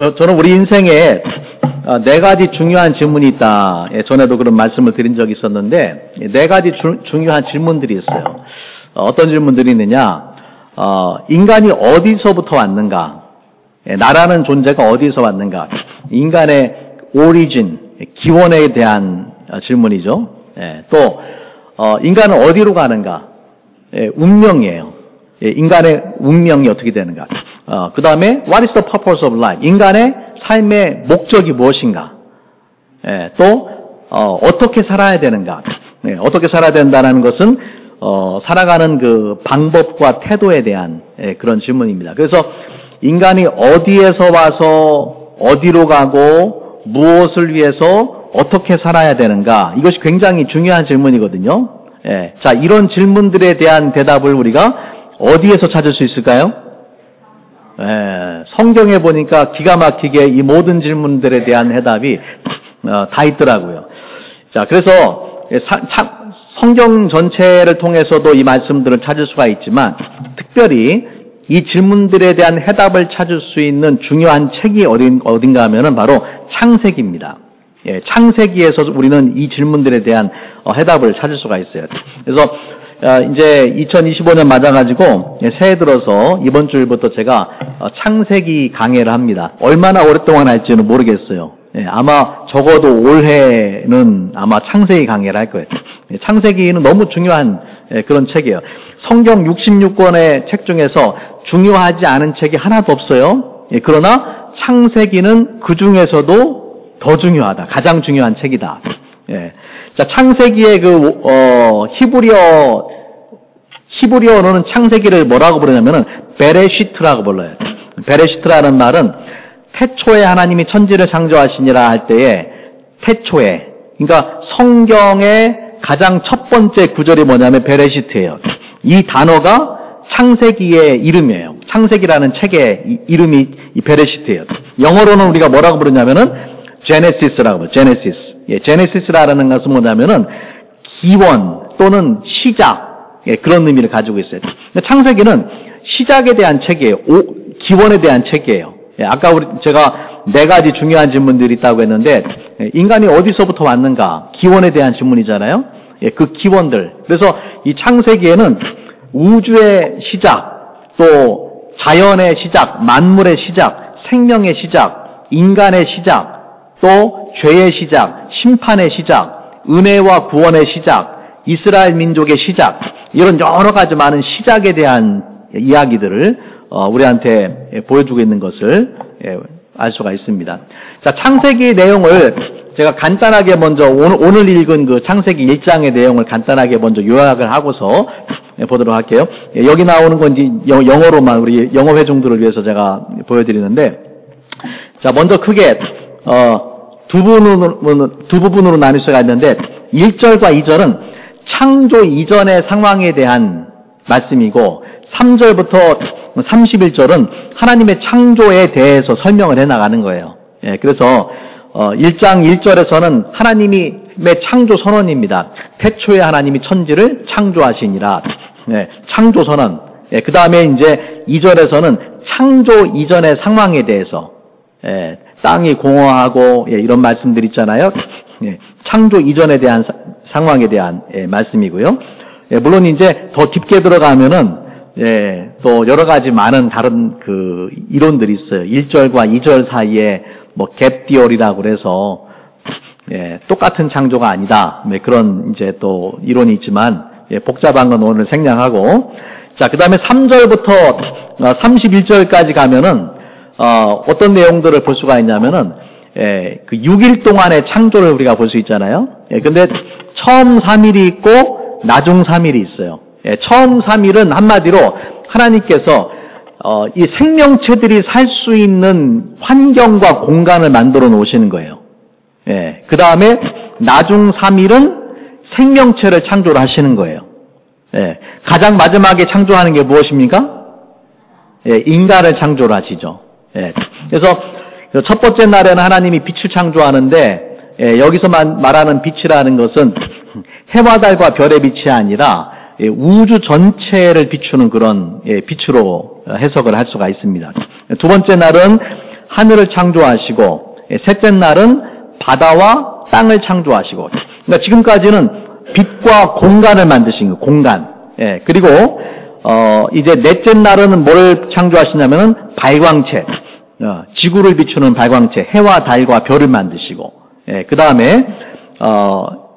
저는 우리 인생에 네 가지 중요한 질문이 있다. 전에도 그런 말씀을 드린 적이 있었는데, 네 가지 중요한 질문들이 있어요. 어떤 질문들이 있느냐? 인간이 어디서부터 왔는가? 나라는 존재가 어디서 왔는가? 인간의 오리진, 기원에 대한 질문이죠. 또 인간은 어디로 가는가? 운명이에요. 인간의 운명이 어떻게 되는가? 그 다음에 What is the purpose of life? 인간의 삶의 목적이 무엇인가? 또 어떻게 살아야 되는가? 어떻게 살아야 된다는 것은 살아가는 그 방법과 태도에 대한 그런 질문입니다. 그래서 인간이 어디에서 와서 어디로 가고 무엇을 위해서 어떻게 살아야 되는가? 이것이 굉장히 중요한 질문이거든요. 자, 이런 질문들에 대한 대답을 우리가 어디에서 찾을 수 있을까요? 성경에 보니까 기가 막히게 이 모든 질문들에 대한 해답이 다 있더라고요. 자, 그래서 성경 전체를 통해서도 이 말씀들을 찾을 수가 있지만, 특별히 이 질문들에 대한 해답을 찾을 수 있는 중요한 책이 어딘가 하면은 바로 창세기입니다. 창세기에서 우리는 이 질문들에 대한 해답을 찾을 수가 있어요. 그래서 이제 2025년 맞아가지고 새해 들어서 이번 주일부터 제가 창세기 강해를 합니다. 얼마나 오랫동안 할지는 모르겠어요. 아마 적어도 올해는 아마 창세기 강해를 할 거예요. 창세기는 너무 중요한 그런 책이에요. 성경 66권의 책 중에서 중요하지 않은 책이 하나도 없어요. 그러나 창세기는 그 중에서도 더 중요하다. 가장 중요한 책이다. 자, 창세기의 히브리어로는 창세기를 뭐라고 부르냐면은 베레시트라고 불러요. 베레시트라는 말은 태초에 하나님이 천지를 창조하시니라 할 때에 태초에, 그러니까 성경의 가장 첫 번째 구절이 뭐냐면 베레시트예요. 이 단어가 창세기의 이름이에요. 창세기라는 책의 이름이 이 베레시트예요. 영어로는 우리가 뭐라고 부르냐면은 제네시스라고 불러요. 제네시스. 제네시스라는 것은 뭐냐면은 기원 또는 시작, 그런 의미를 가지고 있어요. 창세기는 시작에 대한 책이에요. 기원에 대한 책이에요. 아까 제가 네 가지 중요한 질문들이 있다고 했는데, 인간이 어디서부터 왔는가? 기원에 대한 질문이잖아요. 그 기원들. 그래서 이 창세기에는 우주의 시작, 또 자연의 시작, 만물의 시작, 생명의 시작, 인간의 시작, 또 죄의 시작, 심판의 시작, 은혜와 구원의 시작, 이스라엘 민족의 시작, 이런 여러 가지 많은 시작에 대한 이야기들을 우리한테 보여주고 있는 것을 알 수가 있습니다. 자, 창세기 내용을 제가 간단하게 먼저 오늘 읽은 그 창세기 1장의 내용을 간단하게 먼저 요약을 하고서 보도록 할게요. 여기 나오는 건지 영어로만 우리 영어 회중들을 위해서 제가 보여드리는데, 자, 먼저 크게 두 부분으로 나눌 수가 있는데, 1절과 2절은 창조 이전의 상황에 대한 말씀이고, 3절부터 31절은 하나님의 창조에 대해서 설명을 해나가는 거예요. 그래서 1장 1절에서는 하나님의 창조 선언입니다. 태초에 하나님이 천지를 창조하시니라. 창조 선언. 그 다음에 이제 2절에서는 창조 이전의 상황에 대해서, 땅이 공허하고 이런 말씀들 있잖아요. 창조 이전에 대한 상황에 대한 말씀이고요. 물론 이제 더 깊게 들어가면은 또 여러 가지 많은 다른 그 이론들이 있어요. 1절과 2절 사이에 뭐 갭 디어리라고 그래서 똑같은 창조가 아니다. 그런 이제 또 이론이 있지만 복잡한 건 오늘 생략하고, 자, 그다음에 3절부터 31절까지 가면은 어떤 내용들을 볼 수가 있냐면은 그 6일 동안의 창조를 우리가 볼 수 있잖아요. 근데 처음 3일이 있고 나중 3일이 있어요. 처음 3일은 한마디로 하나님께서 이 생명체들이 살 수 있는 환경과 공간을 만들어 놓으시는 거예요. 그 다음에 나중 3일은 생명체를 창조를 하시는 거예요. 가장 마지막에 창조하는 게 무엇입니까? 인간을 창조를 하시죠. 그래서 첫 번째 날에는 하나님이 빛을 창조하는데, 여기서 말하는 빛이라는 것은 해와 달과 별의 빛이 아니라 우주 전체를 비추는 그런 빛으로 해석을 할 수가 있습니다. 두 번째 날은 하늘을 창조하시고, 셋째 날은 바다와 땅을 창조하시고, 그러니까 지금까지는 빛과 공간을 만드신 거예요. 공간. 예, 그리고 이제 넷째 날은 뭘 창조하시냐면은 발광체, 지구를 비추는 발광체, 해와 달과 별을 만드시고, 예, 그 다음에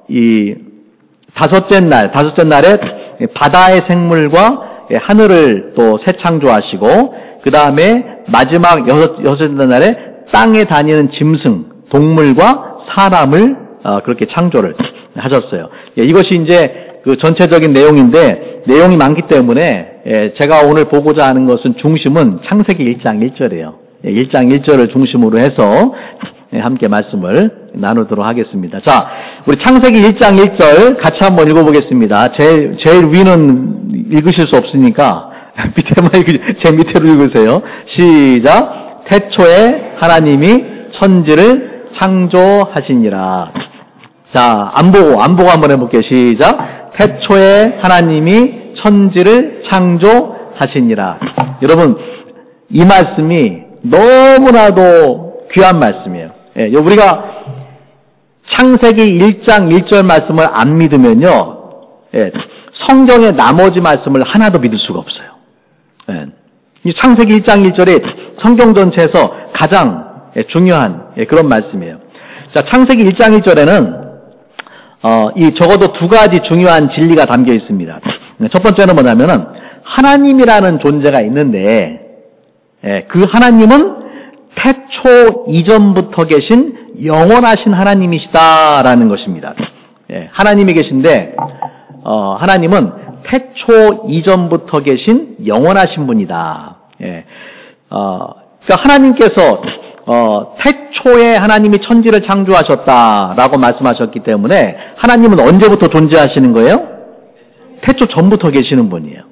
이 다섯째 날에 바다의 생물과 하늘을 또 새 창조하시고, 그 다음에 마지막 여섯째 날에 땅에 다니는 짐승, 동물과 사람을 그렇게 창조를 하셨어요. 예, 이것이 이제 그 전체적인 내용인데, 내용이 많기 때문에 제가 오늘 보고자 하는 것은 중심은 창세기 1장 1절이에요. 1장 1절을 중심으로 해서 함께 말씀을 나누도록 하겠습니다. 자, 우리 창세기 1장 1절 같이 한번 읽어보겠습니다. 제일 위는 읽으실 수 없으니까 제 밑으로 읽으세요. 시작. 태초에 하나님이 천지를 창조하시니라. 자, 안 보고 한번 해볼게요. 시작. 태초에 하나님이 천지를 창조하시니라. 여러분, 이 말씀이 너무나도 귀한 말씀이에요. 예, 우리가 창세기 1장 1절 말씀을 안 믿으면요, 예, 성경의 나머지 말씀을 하나도 믿을 수가 없어요. 예, 이 창세기 1장 1절이 성경 전체에서 가장 중요한 그런 말씀이에요. 자, 창세기 1장 1절에는 적어도 두 가지 중요한 진리가 담겨 있습니다. 첫 번째는 뭐냐면은 하나님이라는 존재가 있는데, 그 하나님은 태초 이전부터 계신 영원하신 하나님이시다라는 것입니다. 하나님이 계신데, 하나님은 태초 이전부터 계신 영원하신 분이다. 그러니까 하나님께서 태초에 하나님이 천지를 창조하셨다라고 말씀하셨기 때문에 하나님은 언제부터 존재하시는 거예요? 태초 전부터 계시는 분이에요.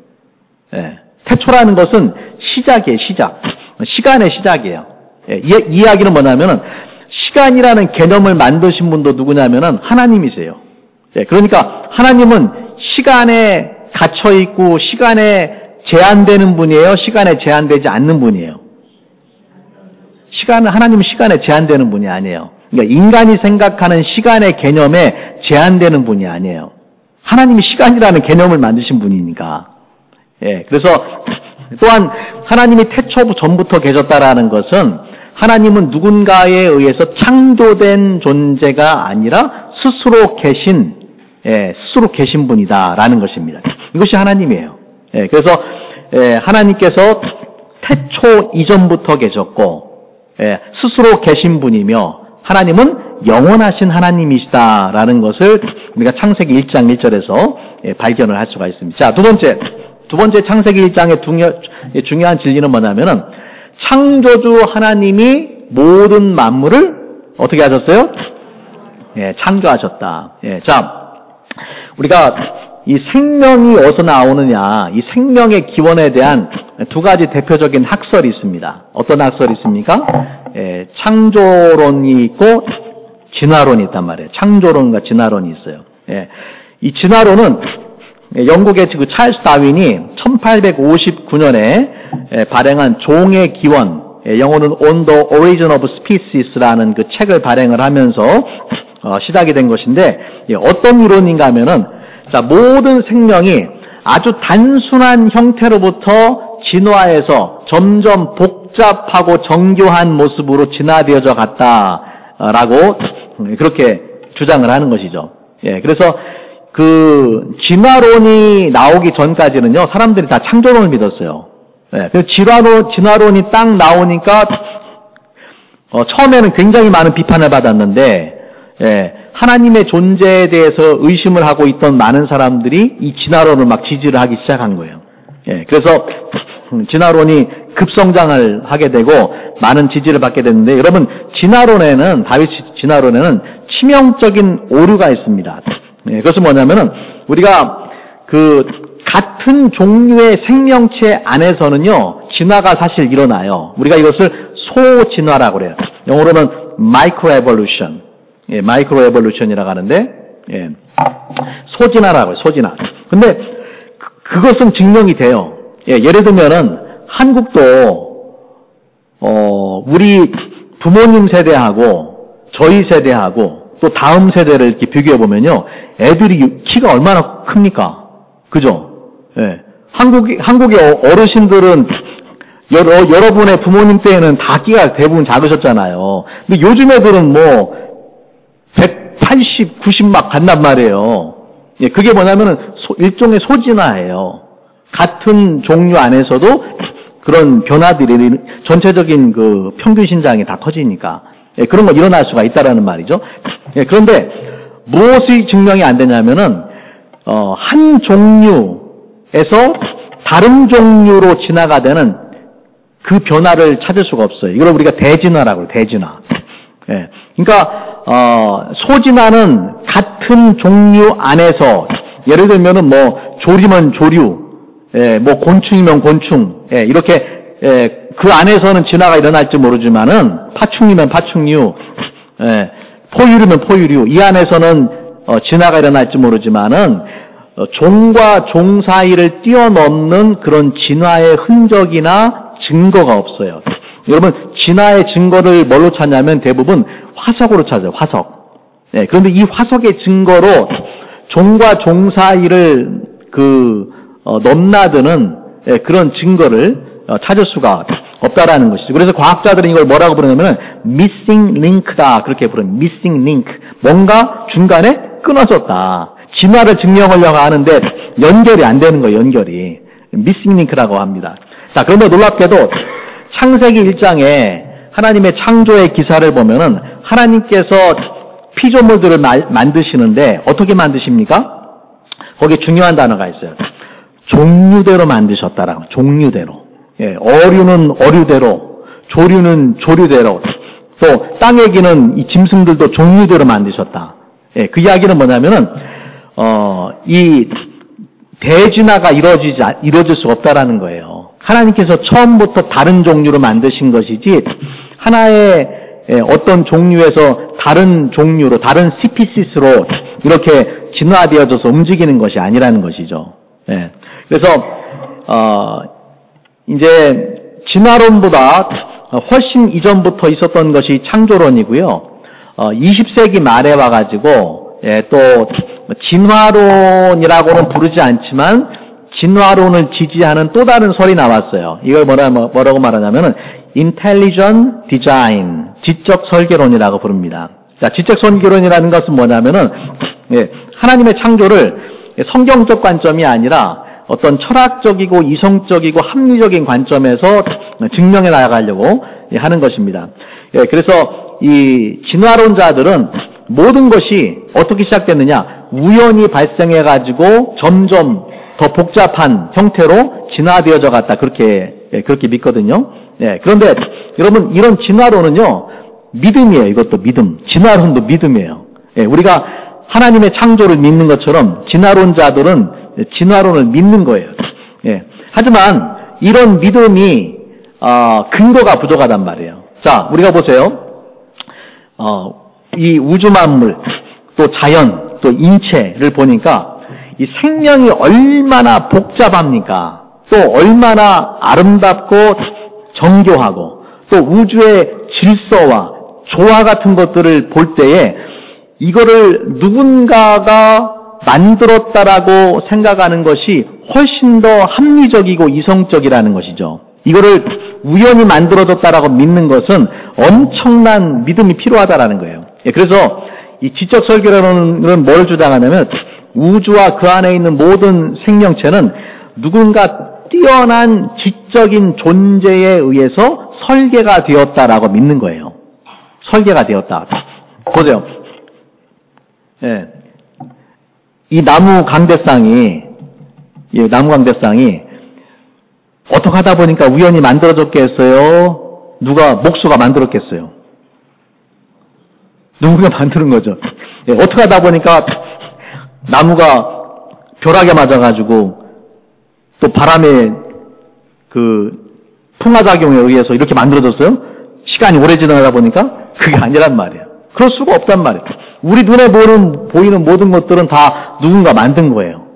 태초라는 것은 시작이에요. 시간의 시작이에요. 이 이야기는 뭐냐면은 시간이라는 개념을 만드신 분도 누구냐면은 하나님이세요. 그러니까 하나님은 시간에 갇혀 있고 시간에 제한되는 분이에요? 시간에 제한되지 않는 분이에요? 하나님은 시간에 제한되는 분이 아니에요. 그러니까 인간이 생각하는 시간의 개념에 제한되는 분이 아니에요. 하나님이 시간이라는 개념을 만드신 분이니까. 그래서 또한 하나님이 태초 전부터 계셨다라는 것은 하나님은 누군가에 의해서 창조된 존재가 아니라 스스로 계신 분이다라는 것입니다. 이것이 하나님이에요. 그래서 하나님께서 태초 이전부터 계셨고 스스로 계신 분이며 하나님은 영원하신 하나님이시다라는 것을 우리가 창세기 1장 1절에서 발견을 할 수가 있습니다. 자, 두 번째 창세기 1장의 중요한 진리는 뭐냐면은 창조주 하나님이 모든 만물을 어떻게 하셨어요? 창조하셨다. 자, 우리가 이 생명이 어디서 나오느냐, 이 생명의 기원에 대한 두 가지 대표적인 학설이 있습니다. 어떤 학설이 있습니까? 창조론이 있고 진화론이 있단 말이에요. 창조론과 진화론이 있어요. 이 진화론은 영국의 그 찰스 다윈이 1859년에 발행한 종의 기원, 영어는 On the Origin of Species라는 그 책을 발행을 하면서 시작이 된 것인데, 어떤 이론인가 하면은, 자, 모든 생명이 아주 단순한 형태로부터 진화해서 점점 복잡하고 정교한 모습으로 진화되어져 갔다라고 그렇게 주장을 하는 것이죠. 그래서 그 진화론이 나오기 전까지는요, 사람들이 다 창조론을 믿었어요. 그래서 진화론이 딱 나오니까 처음에는 굉장히 많은 비판을 받았는데, 하나님의 존재에 대해서 의심을 하고 있던 많은 사람들이 이 진화론을 막 지지를 하기 시작한 거예요. 그래서 진화론이 급성장을 하게 되고 많은 지지를 받게 됐는데, 여러분, 다윗 진화론에는 치명적인 오류가 있습니다. 그것은 뭐냐면은 우리가 그 같은 종류의 생명체 안에서는요, 진화가 사실 일어나요. 우리가 이것을 소진화라고 그래요. 영어로는 microevolution. microevolution이라고 하는데, 소진화라고 해요. 소진화. 근데 그것은 증명이 돼요. 예를 들면은 한국도 우리 부모님 세대하고 저희 세대하고 또 다음 세대를 이렇게 비교해 보면요, 애들이 키가 얼마나 큽니까? 그죠? 예. 한국의 어르신들은 여러분의 부모님 때에는 다 키가 대부분 작으셨잖아요. 근데 요즘 애들은 뭐 180, 90 막 간단 말이에요. 예, 그게 뭐냐면은 일종의 소진화예요. 같은 종류 안에서도 그런 변화들이 전체적인 그 평균 신장이 다 커지니까, 예, 그런 거 일어날 수가 있다라는 말이죠. 예, 그런데 무엇이 증명이 안 되냐면은 한 종류에서 다른 종류로 진화가 되는 그 변화를 찾을 수가 없어요. 이걸 우리가 대진화라고 해요. 대진화. 예, 그러니까 소진화는 같은 종류 안에서, 예를 들면은 뭐 조리면 조류, 예, 뭐 곤충이면 곤충, 예, 이렇게, 예, 그 안에서는 진화가 일어날지 모르지만은 파충류면 파충류, 예, 포유류면 포유류, 이 안에서는 진화가 일어날지 모르지만은 종과 종 사이를 뛰어넘는 그런 진화의 흔적이나 증거가 없어요. 여러분, 진화의 증거를 뭘로 찾냐면 대부분 화석으로 찾아요. 화석. 예, 그런데 이 화석의 증거로 종과 종 사이를 넘나드는, 예, 그런 증거를 찾을 수가 없다라는 것이죠. 그래서 과학자들은 이걸 뭐라고 부르냐면 missing link다, 그렇게 부르는 missing link. 뭔가 중간에 끊어졌다. 진화를 증명하려고 하는데 연결이 안 되는 거예요. 연결이. missing link라고 합니다. 자, 그런데 놀랍게도 창세기 1장에 하나님의 창조의 기사를 보면은 하나님께서 피조물들을 만드시는데 어떻게 만드십니까? 거기에 중요한 단어가 있어요. 종류대로 만드셨다라고. 종류대로. 예, 어류는 어류대로, 조류는 조류대로, 또 땅에 기는 이 짐승들도 종류대로 만드셨다. 예, 그 이야기는 뭐냐면은 이 대진화가 이루어질 수 없다라는 거예요. 하나님께서 처음부터 다른 종류로 만드신 것이지 하나의 어떤 종류에서 다른 종류로, 다른 스피시스로 이렇게 진화되어져서 움직이는 것이 아니라는 것이죠. 예. 그래서 이제 진화론보다 훨씬 이전부터 있었던 것이 창조론이고요. 20세기 말에 와가지고, 예, 또 진화론이라고는 부르지 않지만 진화론을 지지하는 또 다른 설이 나왔어요. 이걸 뭐라고 말하냐면은 intelligent design, 지적 설계론이라고 부릅니다. 자, 지적 설계론이라는 것은 뭐냐면은, 예, 하나님의 창조를 성경적 관점이 아니라 어떤 철학적이고 이성적이고 합리적인 관점에서 증명해 나가려고 하는 것입니다. 예, 그래서 이 진화론자들은 모든 것이 어떻게 시작됐느냐, 우연히 발생해가지고 점점 더 복잡한 형태로 진화되어져 갔다, 그렇게 믿거든요. 예, 그런데 여러분, 이런 진화론은요, 믿음이에요. 이것도 믿음. 진화론도 믿음이에요. 예, 우리가 하나님의 창조를 믿는 것처럼 진화론자들은 진화론을 믿는 거예요. 예. 하지만 이런 믿음이 근거가 부족하단 말이에요. 자, 우리가 보세요. 이 우주 만물, 또 자연, 또 인체를 보니까 이 생명이 얼마나 복잡합니까? 또 얼마나 아름답고 정교하고, 또 우주의 질서와 조화 같은 것들을 볼 때에 이거를 누군가가 만들었다라고 생각하는 것이 훨씬 더 합리적이고 이성적이라는 것이죠. 이거를 우연히 만들어졌다라고 믿는 것은 엄청난 믿음이 필요하다라는 거예요. 그래서 이 지적 설계론은 뭘 주장하냐면 우주와 그 안에 있는 모든 생명체는 누군가 뛰어난 지적인 존재에 의해서 설계가 되었다라고 믿는 거예요. 설계가 되었다. 보세요. 예. 이 나무 강대상이 어떻게 하다 보니까 우연히 만들어졌겠어요? 누가 목수가 만들었겠어요? 누군가 만드는 거죠. 예, 어떻게 하다 보니까 나무가 벼락에 맞아가지고 또 바람의 그 풍화작용에 의해서 이렇게 만들어졌어요? 시간이 오래 지나다 보니까 그게 아니란 말이에요. 그럴 수가 없단 말이에요. 우리 눈에 보이는 모든 것들은 다 누군가 만든 거예요.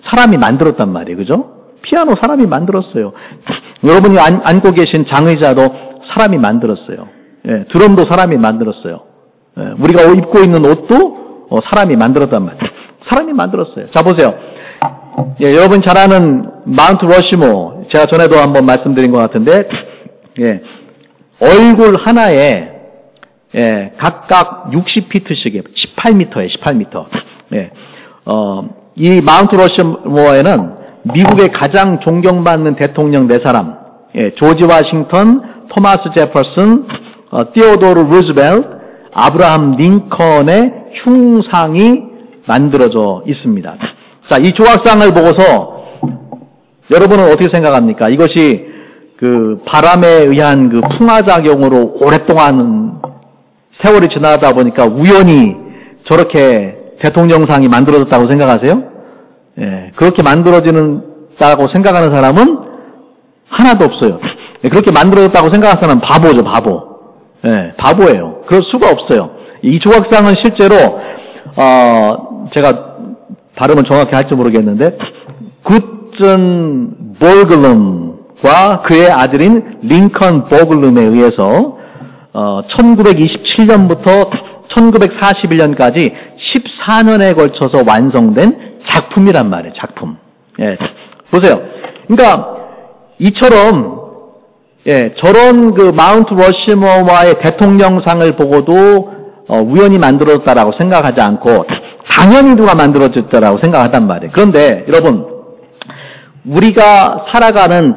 사람이 만들었단 말이에요. 그죠? 피아노 사람이 만들었어요. 여러분이 앉고 계신 장의자도 사람이 만들었어요. 예, 드럼도 사람이 만들었어요. 예, 우리가 입고 있는 옷도 사람이 만들었단 말이에요. 사람이 만들었어요. 자, 보세요. 예, 여러분 잘 아는 마운트 러시모, 제가 전에도 한번 말씀드린 것 같은데, 예, 얼굴 하나에, 예, 각각 60피트씩이에요. 18m에 18m. 예, 이 마운트 러시모어에는 미국의 가장 존경받는 대통령 4사람, 예, 조지 워싱턴, 토마스 제퍼슨, 티오도르 루즈벨트, 아브라함 링컨의 흉상이 만들어져 있습니다. 자, 이 조각상을 보고서 여러분은 어떻게 생각합니까? 이것이 그 바람에 의한 그 풍화작용으로 오랫동안 세월이 지나다 보니까 우연히 저렇게 대통령상이 만들어졌다고 생각하세요? 예, 그렇게 만들어지는다고 생각하는 사람은 하나도 없어요. 예, 그렇게 만들어졌다고 생각하는 사람은 바보죠, 바보. 예, 바보예요. 그럴 수가 없어요. 이 조각상은 실제로 제가 발음은 정확히 할지 모르겠는데 굿슨 보글룸과 그의 아들인 링컨 보글룸에 의해서 1927년부터 1941년까지 14년에 걸쳐서 완성된 작품이란 말이에요. 작품. 예, 보세요. 그러니까 이처럼 저런 그 마운트 러시모어의 대통령상을 보고도 우연히 만들어졌다라고 생각하지 않고 당연히 누가 만들어졌다라고 생각하단 말이에요. 그런데 여러분, 우리가 살아가는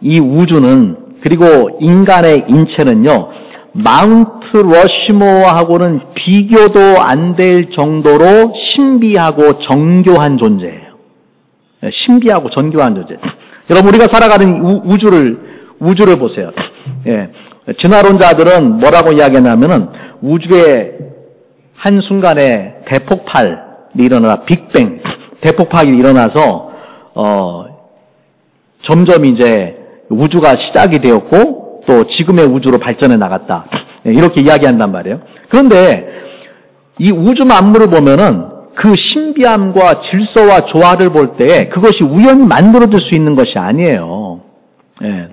이 우주는, 그리고 인간의 인체는요, 마운트 러시모어하고는 비교도 안 될 정도로 신비하고 정교한 존재예요. 신비하고 정교한 존재. 여러분, 우리가 살아가는 우주를 보세요. 예, 진화론자들은 뭐라고 이야기하냐면은 우주의 한순간에 대폭발이 일어나, 빅뱅, 대폭발이 일어나서, 점점 이제 우주가 시작이 되었고, 또 지금의 우주로 발전해 나갔다. 이렇게 이야기한단 말이에요. 그런데 이 우주 만물을 보면은 그 신비함과 질서와 조화를 볼 때 그것이 우연히 만들어질 수 있는 것이 아니에요. 예.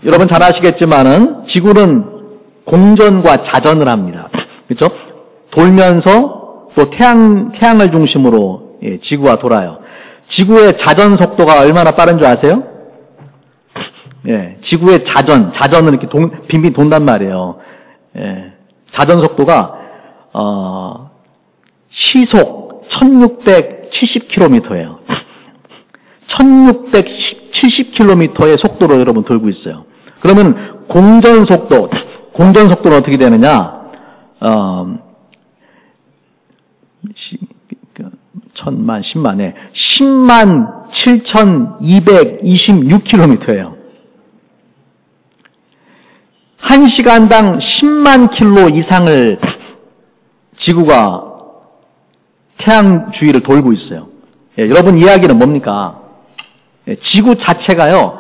여러분 잘 아시겠지만은 지구는 공전과 자전을 합니다. 그렇죠? 돌면서 또 태양을 중심으로 지구가 돌아요. 지구의 자전 속도가 얼마나 빠른 줄 아세요? 예, 지구의 자전은 이렇게 빙빙 돈단 말이에요. 예, 자전 속도가 시속 1670km예요. 1670km의 속도로 여러분 돌고 있어요. 그러면 공전 속도는 어떻게 되느냐? 1000만, 10만에 107,226km예요. 1시간당 10만 킬로 이상을 지구가 태양 주위를 돌고 있어요. 예, 여러분 이야기는 뭡니까? 예, 지구 자체가요,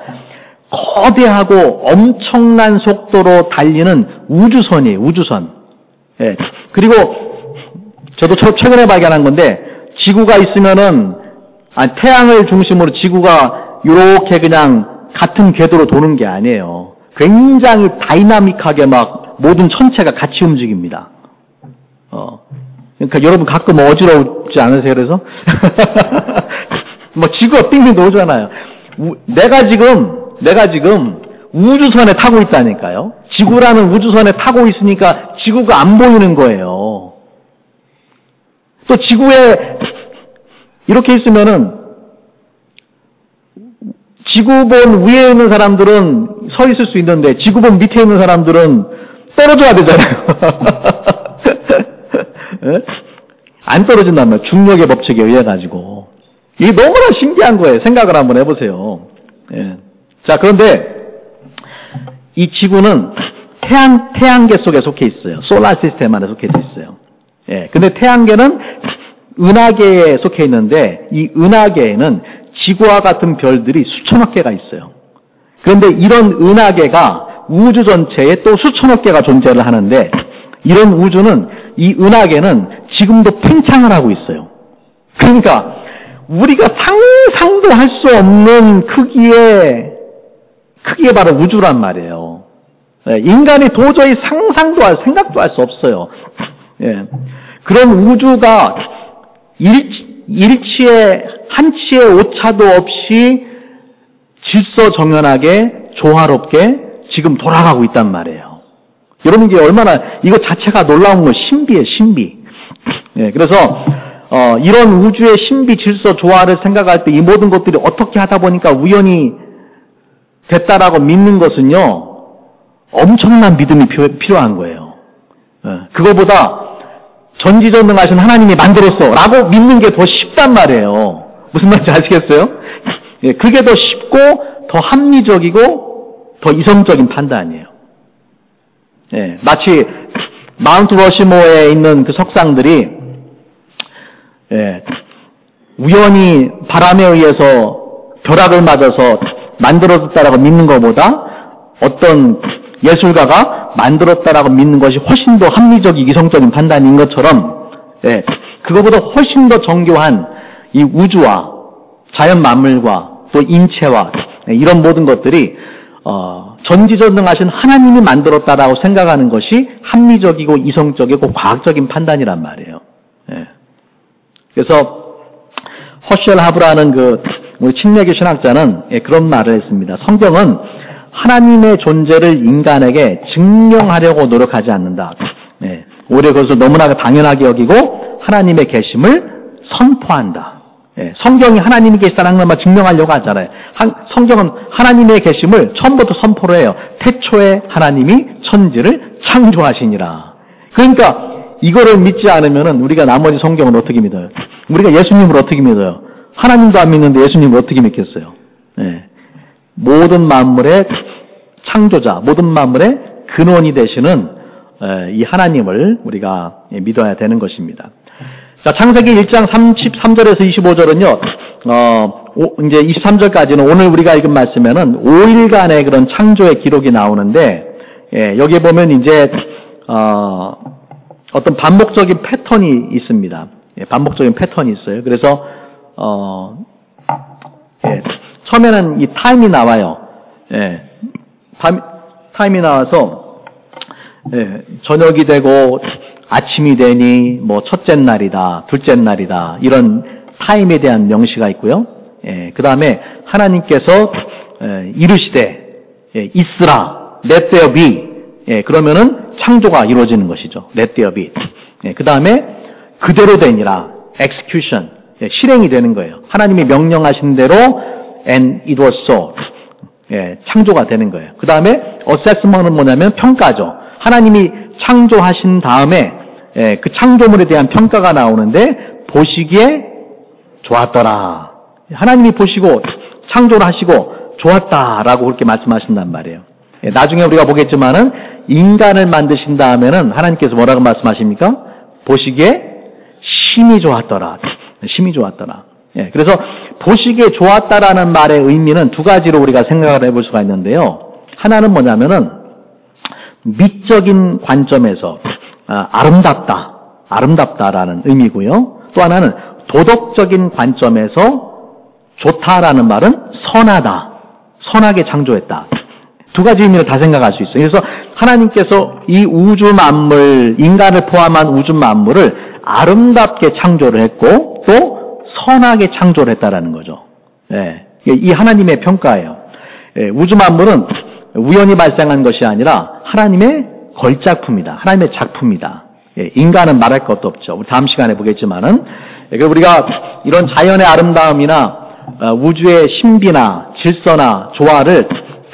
거대하고 엄청난 속도로 달리는 우주선이에요, 우주선. 예, 그리고 저도 최근에 발견한 건데, 지구가 있으면은, 태양을 중심으로 지구가 이렇게 그냥 같은 궤도로 도는 게 아니에요. 굉장히 다이나믹하게 막 모든 천체가 같이 움직입니다. 그러니까 여러분 가끔 어지럽지 않으세요? 그래서? 뭐 지구가 빙빙 돌잖아요. 내가 지금 우주선에 타고 있다니까요. 지구라는 우주선에 타고 있으니까 지구가 안 보이는 거예요. 또 지구에 이렇게 있으면은 지구본 위에 있는 사람들은 서 있을 수 있는데 지구본 밑에 있는 사람들은 떨어져야 되잖아요. 안 떨어진단 말이에요. 중력의 법칙에 의해 가지고. 이게 너무나 신기한 거예요. 생각을 한번 해보세요. 예. 자, 그런데 이 지구는 태양계 속에 속해 있어요. 솔라 시스템 안에 속해 있어요. 예. 근데 태양계는 은하계에 속해 있는데 이 은하계에는 지구와 같은 별들이 수천억 개가 있어요. 그런데 이런 은하계가 우주 전체에 또 수천억 개가 존재를 하는데 이런 우주는, 이 은하계는 지금도 팽창을 하고 있어요. 그러니까 우리가 상상도 할 수 없는 크기의 그게 바로 우주란 말이에요. 인간이 도저히 상상도 생각도 할 수 없어요. 그런 우주가 일치에 한치의 오차도 없이 질서정연하게 조화롭게 지금 돌아가고 있단 말이에요. 여러분 이게 얼마나 이거 자체가 놀라운 거 신비예요, 신비. 그래서 이런 우주의 신비, 질서, 조화를 생각할 때 이 모든 것들이 어떻게 하다 보니까 우연히 됐다라고 믿는 것은요, 엄청난 믿음이 필요한 거예요. 그거보다 전지전능하신 하나님이 만들었어 라고 믿는 게 더 쉽단 말이에요. 무슨 말인지 아시겠어요? 그게 더 쉽고 더 합리적이고 더 이성적인 판단이에요. 마치 마운트 러시모어에 있는 그 석상들이 우연히 바람에 의해서 벼락을 맞아서 만들어졌다라고 믿는 것보다 어떤 예술가가 만들었다라고 믿는 것이 훨씬 더 합리적이고 이성적인 판단인 것처럼 그거보다 훨씬 더 정교한 이 우주와 자연 만물과 또 인체와 이런 모든 것들이 전지전능하신 하나님이 만들었다라고 생각하는 것이 합리적이고 이성적이고 과학적인 판단이란 말이에요. 그래서 허셜 하브라는 우리 침례교 신학자는 그런 말을 했습니다. 성경은 하나님의 존재를 인간에게 증명하려고 노력하지 않는다. 오히려 그것을 너무나 당연하게 여기고 하나님의 계심을 선포한다. 성경이 하나님이 계시다는 것만 증명하려고 하잖아요. 성경은 하나님의 계심을 처음부터 선포를 해요. 태초에 하나님이 천지를 창조하시니라. 그러니까 이거를 믿지 않으면은 우리가 나머지 성경을 어떻게 믿어요? 우리가 예수님을 어떻게 믿어요? 하나님도 안 믿는데 예수님을 어떻게 믿겠어요? 모든 만물의 창조자, 모든 만물의 근원이 되시는 이 하나님을 우리가 믿어야 되는 것입니다. 자, 창세기 1장 33절에서 25절은요, 이제 23절까지는 오늘 우리가 읽은 말씀에는 5일간의 그런 창조의 기록이 나오는데, 여기에 보면 이제, 어떤 반복적인 패턴이 있습니다. 반복적인 패턴이 있어요. 그래서, 처음에는 이 타임이 나와요. 타임이 나와서, 저녁이 되고, 아침이 되니, 첫째 날이다, 둘째 날이다, 이런 타임에 대한 명시가 있고요. 그 다음에 하나님께서, 이르시되, 있으라, let there be. 그러면은 창조가 이루어지는 것이죠. let there be. 그 다음에 그대로 되니라, execution. 실행이 되는 거예요. 하나님이 명령하신 대로, and it was so. 창조가 되는 거예요. 그 다음에 assessment은 뭐냐면 평가죠. 하나님이 창조하신 다음에 그 창조물에 대한 평가가 나오는데 보시기에 좋았더라. 하나님이 보시고 창조를 하시고 좋았다라고 그렇게 말씀하신단 말이에요. 나중에 우리가 보겠지만은 인간을 만드신 다음에는 하나님께서 뭐라고 말씀하십니까? 보시기에 심히 좋았더라. 심히 좋았더라. 그래서 보시기에 좋았다라는 말의 의미는 두 가지로 우리가 생각을 해볼 수가 있는데요. 하나는 뭐냐면은 미적인 관점에서 아름답다라는 의미고요. 또 하나는 도덕적인 관점에서 좋다라는 말은 선하게 창조했다. 두 가지 의미를 다 생각할 수 있어요. 그래서 하나님께서 이 우주 만물, 인간을 포함한 우주 만물을 아름답게 창조를 했고 또 선하게 창조를 했다라는 거죠. 이 하나님의 평가예요. 우주 만물은 우연히 발생한 것이 아니라 하나님의 걸작품이다. 하나님의 작품이다. 인간은 말할 것도 없죠. 우리 다음 시간에 보겠지만은 우리가 이런 자연의 아름다움이나 우주의 신비나 질서나 조화를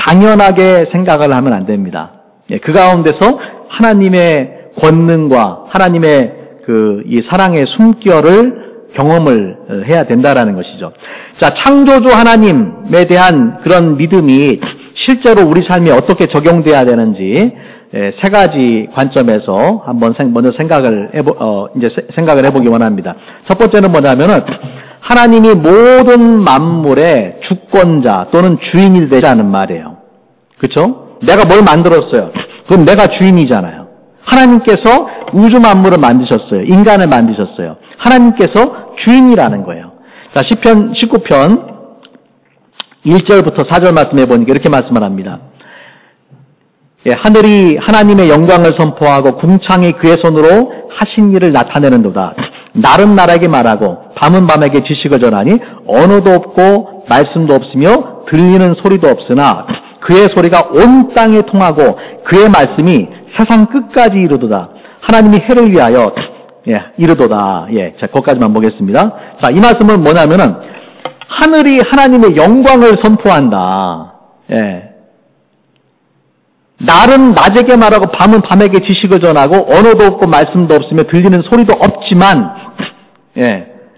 당연하게 생각을 하면 안 됩니다. 그 가운데서 하나님의 권능과 하나님의 이 사랑의 숨결을 경험을 해야 된다라는 것이죠. 자, 창조주 하나님에 대한 그런 믿음이 실제로 우리 삶에 어떻게 적용돼야 되는지 세 가지 관점에서 한번 먼저 생각을 해보기 원합니다. 첫 번째는 뭐냐면은 하나님이 모든 만물의 주권자 또는 주인이 되자는 말이에요. 그렇죠? 내가 뭘 만들었어요. 그럼 내가 주인이잖아요. 하나님께서 우주 만물을 만드셨어요. 인간을 만드셨어요. 하나님께서 주인이라는 거예요. 자, 시편 19편 1절부터 4절 말씀해 보니까 이렇게 말씀을 합니다. 예, 하늘이 하나님의 영광을 선포하고 궁창이 그의 손으로 하신 일을 나타내는도다. 날은 날에게 말하고 밤은 밤에게 지식을 전하니 언어도 없고 말씀도 없으며 들리는 소리도 없으나 그의 소리가 온 땅에 통하고 그의 말씀이 세상 끝까지 이르도다. 하나님이 해를 위하여 이르도다. 자, 거기까지만 보겠습니다. 자, 이 말씀은 뭐냐면은 하늘이 하나님의 영광을 선포한다. 날은 낮에게 말하고 밤은 밤에게 지식을 전하고 언어도 없고 말씀도 없으며 들리는 소리도 없지만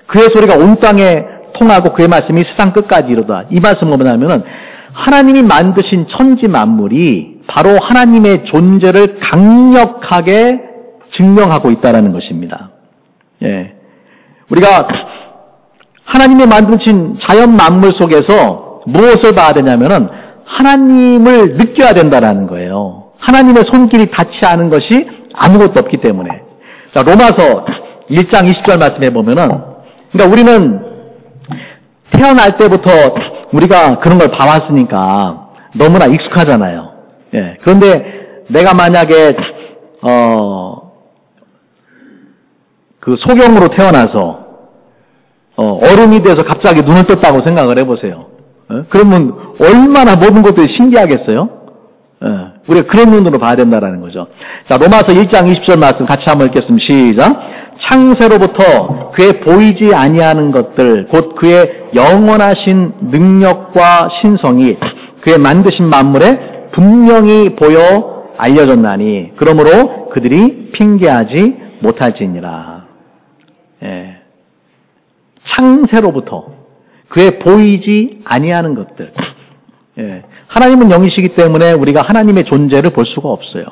그의 소리가 온 땅에 통하고 그의 말씀이 세상 끝까지 이르다. 이 말씀은 뭐냐면은 하나님이 만드신 천지 만물이 바로 하나님의 존재를 강력하게 증명하고 있다라는 것입니다. 우리가 하나님이 만드신 자연 만물 속에서 무엇을 봐야 되냐면은 하나님을 느껴야 된다라는 거예요. 하나님의 손길이 닿지 않은 것이 아무것도 없기 때문에. 자, 로마서 1장 20절 말씀해 보면은, 그러니까 우리는 태어날 때부터 우리가 그런 걸 봐왔으니까 너무나 익숙하잖아요. 그런데 내가 만약에 그 소경으로 태어나서 어른이 돼서 갑자기 눈을 떴다고 생각을 해보세요. 그러면 얼마나 모든 것들이 신기하겠어요? 우리가 그런 눈으로 봐야 된다라는 거죠. 자, 로마서 1장 20절 말씀 같이 한번 읽겠습니다. 시작. 창세로부터 그의 보이지 아니하는 것들 곧 그의 영원하신 능력과 신성이 그의 만드신 만물에 분명히 보여 알려졌나니 그러므로 그들이 핑계하지 못할지니라. 창세로부터 그의 보이지 아니하는 것들. 하나님은 영이시기 때문에 우리가 하나님의 존재를 볼 수가 없어요.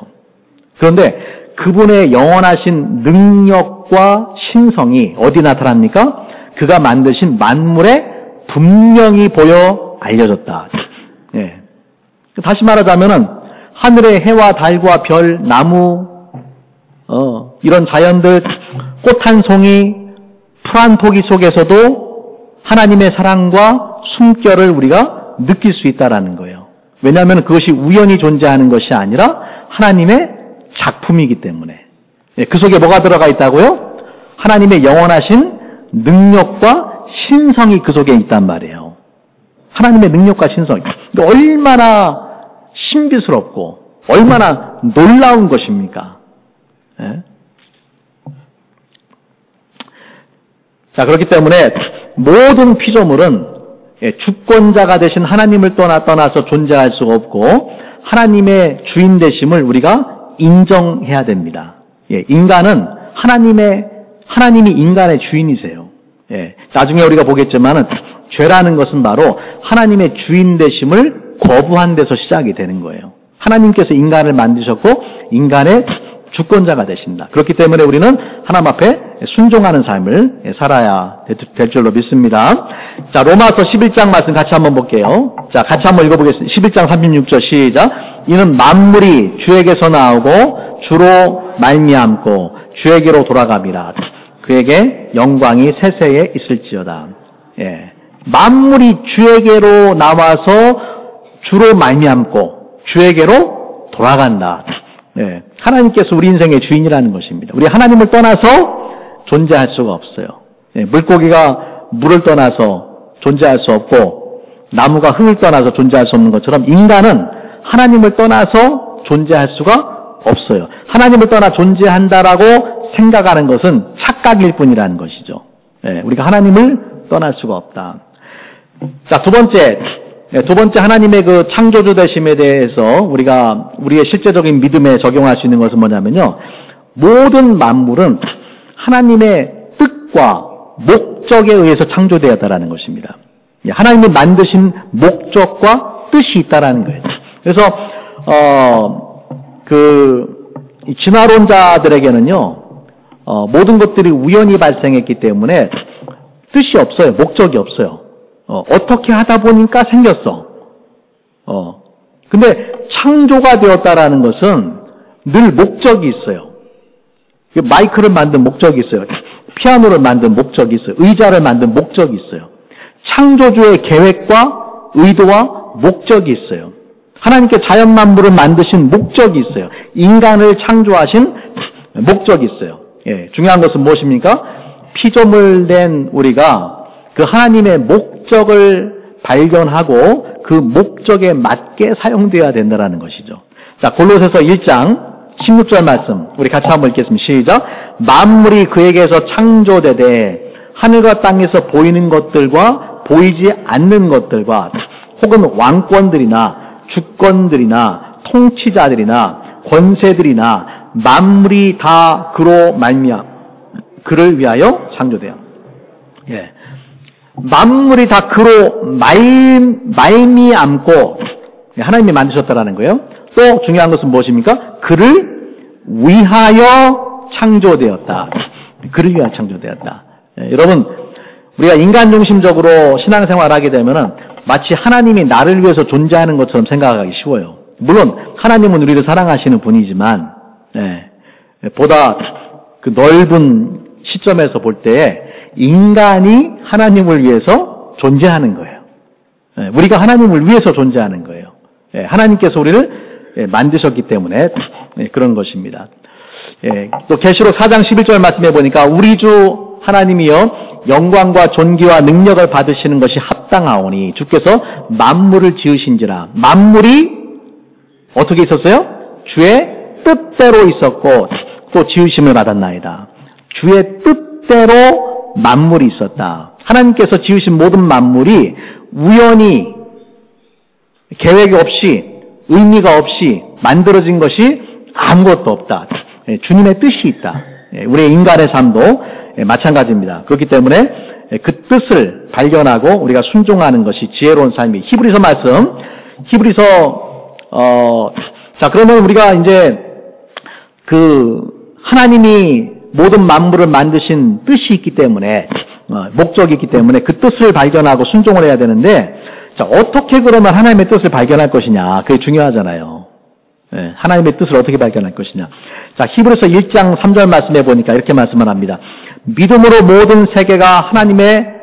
그런데 그분의 영원하신 능력과 신성이 어디 나타납니까? 그가 만드신 만물에 분명히 보여 알려졌다. 다시 말하자면은 하늘의 해와 달과 별, 나무, 이런 자연들, 꽃 한 송이, 풀 한 포기 속에서도 하나님의 사랑과 숨결을 우리가 느낄 수 있다라는 거예요. 왜냐하면 그것이 우연히 존재하는 것이 아니라 하나님의 작품이기 때문에. 그 속에 뭐가 들어가 있다고요? 하나님의 영원하신 능력과 신성이 그 속에 있단 말이에요. 하나님의 능력과 신성. 얼마나 신비스럽고 얼마나 놀라운 것입니까? 자, 그렇기 때문에 모든 피조물은 주권자가 되신 하나님을 떠나서 존재할 수가 없고 하나님의 주인 되심을 우리가 인정해야 됩니다. 인간은 하나님이 인간의 주인이세요. 나중에 우리가 보겠지만은 죄라는 것은 바로 하나님의 주인 되심을 거부한 데서 시작이 되는 거예요. 하나님께서 인간을 만드셨고 인간의 주권자가 되신다. 그렇기 때문에 우리는 하나님 앞에 순종하는 삶을 살아야 될 줄로 믿습니다. 자, 로마서 11장 말씀 같이 한번 볼게요. 자, 같이 한번 읽어보겠습니다. 11장 36절 시작. 이는 만물이 주에게서 나오고 주로 말미암고 주에게로 돌아갑니다. 그에게 영광이 세세에 있을지어다. 만물이 주에게로 나와서 주로 말미암고 주에게로 돌아간다. 하나님께서 우리 인생의 주인이라는 것입니다. 우리 하나님을 떠나서 존재할 수가 없어요. 물고기가 물을 떠나서 존재할 수 없고 나무가 흙을 떠나서 존재할 수 없는 것처럼 인간은 하나님을 떠나서 존재할 수가 없어요. 하나님을 떠나 존재한다라고 생각하는 것은 착각일 뿐이라는 것이죠. 우리가 하나님을 떠날 수가 없다. 자, 두 번째 하나님의 그 창조주 되심에 대해서 우리가 우리의 실제적인 믿음에 적용할 수 있는 것은 뭐냐면요. 모든 만물은 하나님의 뜻과 목적에 의해서 창조되었다라는 것입니다. 하나님이 만드신 목적과 뜻이 있다라는 거예요. 그래서 진화론자들에게는요. 모든 것들이 우연히 발생했기 때문에 뜻이 없어요. 목적이 없어요. 어떻게 하다 보니까 생겼어. 근데 창조가 되었다라는 것은 늘 목적이 있어요. 마이크를 만든 목적이 있어요. 피아노를 만든 목적이 있어요. 의자를 만든 목적이 있어요. 창조주의 계획과 의도와 목적이 있어요. 하나님께 자연 만물을 만드신 목적이 있어요. 인간을 창조하신 목적이 있어요. 예, 중요한 것은 무엇입니까? 피조물 된 우리가 그 하나님의 목적을 발견하고 그 목적에 맞게 사용되어야 된다는 것이죠. 자, 골로새서 1장 16절 말씀 우리 같이 한번 읽겠습니다. 시작. 만물이 그에게서 창조되되 하늘과 땅에서 보이는 것들과 보이지 않는 것들과 혹은 왕권들이나 주권들이나 통치자들이나 권세들이나 만물이 다 그로 그를 위하여 창조돼요. 예. 만물이 다 그로 말미암고 하나님이 만드셨다라는 거예요. 또 중요한 것은 무엇입니까? 그를 위하여 창조되었다. 그를 위하여 창조되었다. 예, 여러분, 우리가 인간 중심적으로 신앙생활을 하게 되면은 마치 하나님이 나를 위해서 존재하는 것처럼 생각하기 쉬워요. 물론 하나님은 우리를 사랑하시는 분이지만 보다 그 넓은 시점에서 볼 때에 인간이 하나님을 위해서 존재하는 거예요. 우리가 하나님을 위해서 존재하는 거예요. 하나님께서 우리를 만드셨기 때문에 그런 것입니다. 또 계시록 4장 11절 말씀해 보니까 우리 주 하나님이여 영광과 존귀와 능력을 받으시는 것이 합당하오니 주께서 만물을 지으신지라. 만물이 어떻게 있었어요? 주의 뜻대로 있었고 또 지으심을 받았나이다. 주의 뜻대로 만물이 있었다. 하나님께서 지으신 모든 만물이 우연히 계획이 없이 의미가 없이 만들어진 것이 아무것도 없다. 주님의 뜻이 있다. 우리 인간의 삶도 마찬가지입니다. 그렇기 때문에 그 뜻을 발견하고 우리가 순종하는 것이 지혜로운 삶이. 히브리서 말씀, 자, 그러면 우리가 이제 하나님이 모든 만물을 만드신 뜻이 있기 때문에, 목적이 있기 때문에 그 뜻을 발견하고 순종을 해야 되는데, 자, 어떻게 그러면 하나님의 뜻을 발견할 것이냐. 그게 중요하잖아요. 하나님의 뜻을 어떻게 발견할 것이냐. 자, 히브리서 1장 3절 말씀해 보니까 이렇게 말씀을 합니다. 믿음으로 모든 세계가 하나님의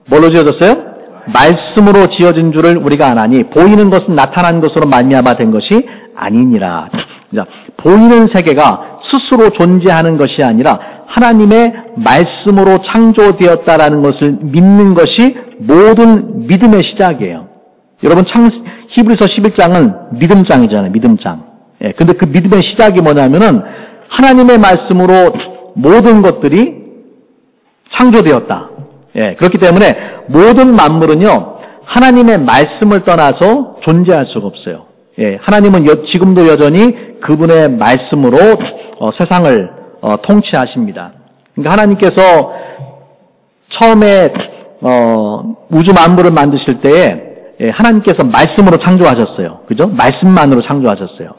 뭘로 지어졌어요? 말씀으로 지어진 줄을 우리가 아나니 보이는 것은 나타난 것으로 말미암아 된 것이 아니니라. 자, 보이는 세계가 스스로 존재하는 것이 아니라 하나님의 말씀으로 창조되었다라는 것을 믿는 것이 모든 믿음의 시작이에요. 여러분, 히브리서 11장은 믿음장이잖아요. 믿음장. 근데 그 믿음의 시작이 뭐냐면은 하나님의 말씀으로 모든 것들이 창조되었다. 그렇기 때문에 모든 만물은요, 하나님의 말씀을 떠나서 존재할 수가 없어요. 하나님은 지금도 여전히 그분의 말씀으로 세상을 통치하십니다. 그러니까 하나님께서 처음에 우주 만물을 만드실 때에 하나님께서 말씀으로 창조하셨어요. 그죠? 말씀만으로 창조하셨어요.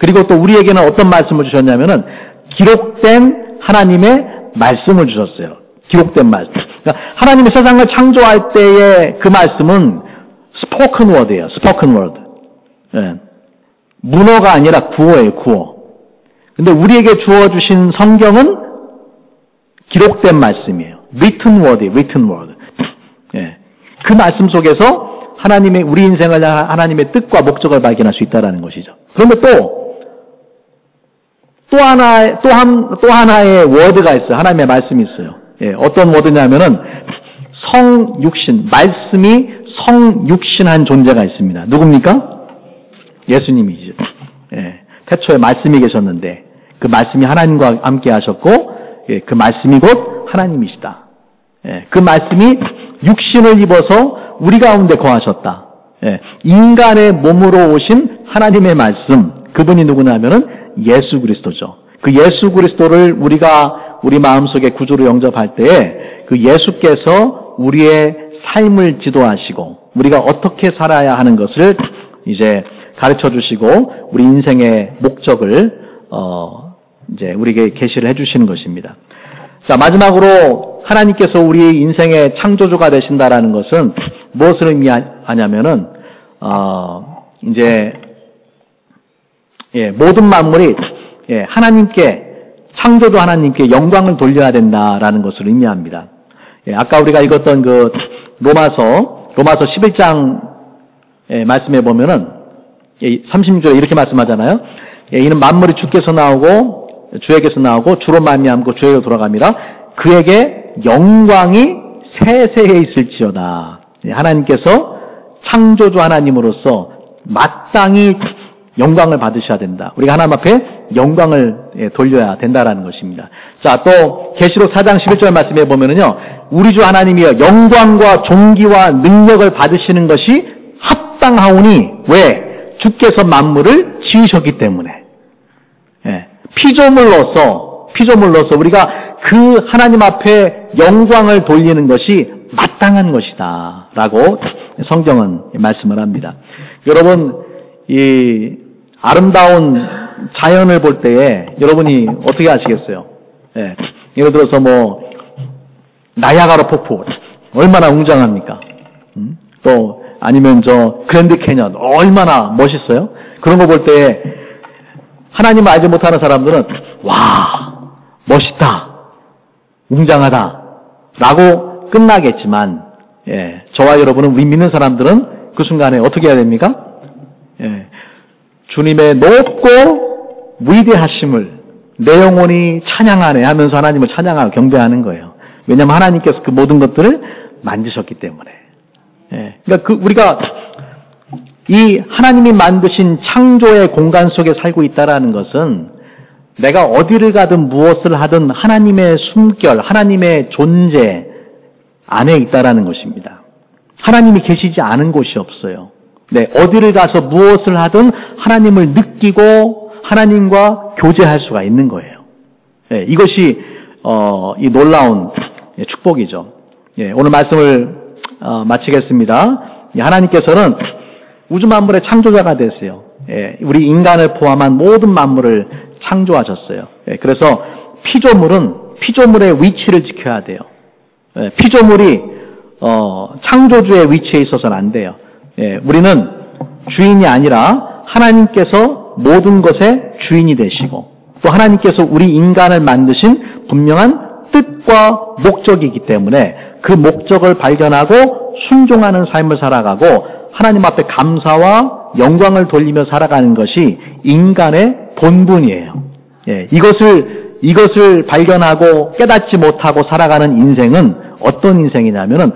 그리고 또 우리에게는 어떤 말씀을 주셨냐면은 기록된 하나님의 말씀을 주셨어요. 기록된 말씀. 그러니까 하나님이 세상을 창조할 때의 그 말씀은 스포큰 워드예요. 스포큰 워드. 문어가 아니라 구어예요. 구어. 근데 우리에게 주어주신 성경은 기록된 말씀이에요. written word이에요. written word. 그 말씀 속에서 하나님의 우리 인생을 하나님의 뜻과 목적을 발견할 수 있다라는 것이죠. 그런데 또 하나의 워드가 있어요. 하나님의 말씀이 있어요. 어떤 워드냐면은 성육신, 말씀이 성육신한 존재가 있습니다. 누굽니까? 예수님이죠. 태초에 말씀이 계셨는데 그 말씀이 하나님과 함께 하셨고 그 말씀이 곧 하나님이시다. 그 말씀이 육신을 입어서 우리 가운데 거하셨다. 인간의 몸으로 오신 하나님의 말씀, 그분이 누구냐면은 예수 그리스도죠. 그 예수 그리스도를 우리가 우리 마음속에 구주로 영접할 때에 그 예수께서 우리의 삶을 지도하시고 우리가 어떻게 살아야 하는 것을 이제 가르쳐 주시고 우리 인생의 목적을 이제 우리에게 계시를 해 주시는 것입니다. 자, 마지막으로 하나님께서 우리 인생의 창조주가 되신다라는 것은 무엇을 의미하냐면은 이제 모든 만물이 하나님께 창조주 하나님께 영광을 돌려야 된다라는 것을 의미합니다. 아까 우리가 읽었던 그 로마서 로마서 11장 말씀해 보면은 36절에 이렇게 말씀하잖아요. 이는 만물이 주께서 나오고 주에게서 나오고 주로 말미암고 주에게로 돌아갑니다. 그에게 영광이 세세에 있을지어다. 하나님께서 창조주 하나님으로서 마땅히 영광을 받으셔야 된다. 우리가 하나님 앞에 영광을 돌려야 된다라는 것입니다. 자, 또 계시록 4장 11절 말씀해 보면은요, 우리 주 하나님이여 영광과 존귀와 능력을 받으시는 것이 합당하오니 왜? 주께서 만물을 지으셨기 때문에. 피조물로서 우리가 그 하나님 앞에 영광을 돌리는 것이 마땅한 것이다 라고 성경은 말씀을 합니다. 여러분, 이 아름다운 자연을 볼 때에 여러분이 어떻게 하시겠어요? 예를 들어서 뭐 나야가라 폭포 얼마나 웅장합니까? 또 아니면 저 그랜드 캐년 얼마나 멋있어요? 그런 거 볼 때 하나님을 알지 못하는 사람들은 와 멋있다 웅장하다 라고 끝나겠지만 저와 여러분은 우리 믿는 사람들은 그 순간에 어떻게 해야 됩니까? 주님의 높고 위대하심을 내 영혼이 찬양하네 하면서 하나님을 찬양하고 경배하는 거예요. 왜냐하면 하나님께서 그 모든 것들을 만드셨기 때문에. 그러니까 우리가 이 하나님이 만드신 창조의 공간 속에 살고 있다라는 것은 내가 어디를 가든 무엇을 하든 하나님의 숨결, 하나님의 존재 안에 있다라는 것입니다. 하나님이 계시지 않은 곳이 없어요. 어디를 가서 무엇을 하든 하나님을 느끼고 하나님과 교제할 수가 있는 거예요. 이것이 이 놀라운 축복이죠. 오늘 말씀을 마치겠습니다. 하나님께서는 우주 만물의 창조자가 되세요. 우리 인간을 포함한 모든 만물을 창조하셨어요. 그래서 피조물의 위치를 지켜야 돼요. 피조물이 창조주의 위치에 있어서는 안 돼요. 우리는 주인이 아니라 하나님께서 모든 것의 주인이 되시고 또 하나님께서 우리 인간을 만드신 분명한 뜻과 목적이기 때문에 그 목적을 발견하고 순종하는 삶을 살아가고 하나님 앞에 감사와 영광을 돌리며 살아가는 것이 인간의 본분이에요. 이것을 발견하고 깨닫지 못하고 살아가는 인생은 어떤 인생이냐면은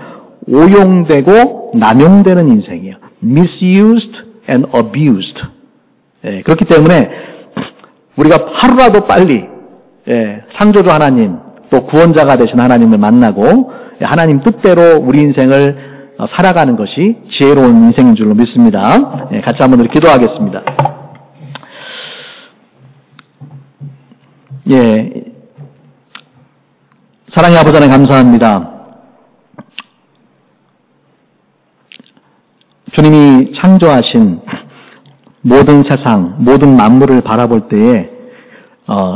오용되고 남용되는 인생이에요. misused and abused. 그렇기 때문에 우리가 하루라도 빨리 창조주 하나님 또 구원자가 되신 하나님을 만나고 하나님 뜻대로 우리 인생을 살아가는 것이 지혜로운 인생인 줄로 믿습니다. 같이 한번 우리 기도하겠습니다. 사랑의 아버지 하나님 감사합니다. 주님이 창조하신 모든 세상, 모든 만물을 바라볼 때에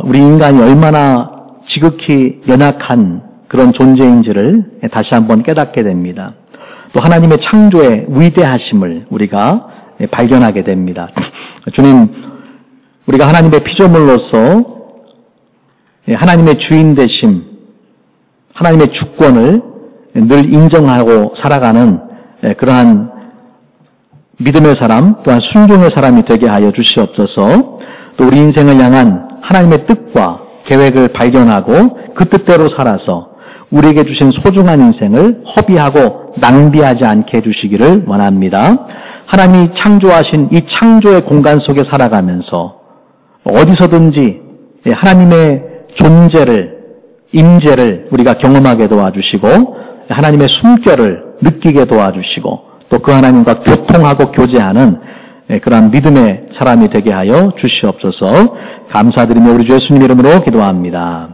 우리 인간이 얼마나 지극히 연약한 그런 존재인지를 다시 한번 깨닫게 됩니다. 또 하나님의 창조의 위대하심을 우리가 발견하게 됩니다. 주님, 우리가 하나님의 피조물로서 하나님의 주인 되심, 하나님의 주권을 늘 인정하고 살아가는 그러한 믿음의 사람, 또한 순종의 사람이 되게 하여 주시옵소서. 또 우리 인생을 향한 하나님의 뜻과 계획을 발견하고 그 뜻대로 살아서 우리에게 주신 소중한 인생을 허비하고 낭비하지 않게 해주시기를 원합니다. 하나님이 창조하신 이 창조의 공간 속에 살아가면서 어디서든지 하나님의 존재를, 임재를 우리가 경험하게 도와주시고 하나님의 숨결을 느끼게 도와주시고 또 그 하나님과 교통하고 교제하는 그러한 믿음의 사람이 되게 하여 주시옵소서. 감사드리며 우리 주 예수님 이름으로 기도합니다.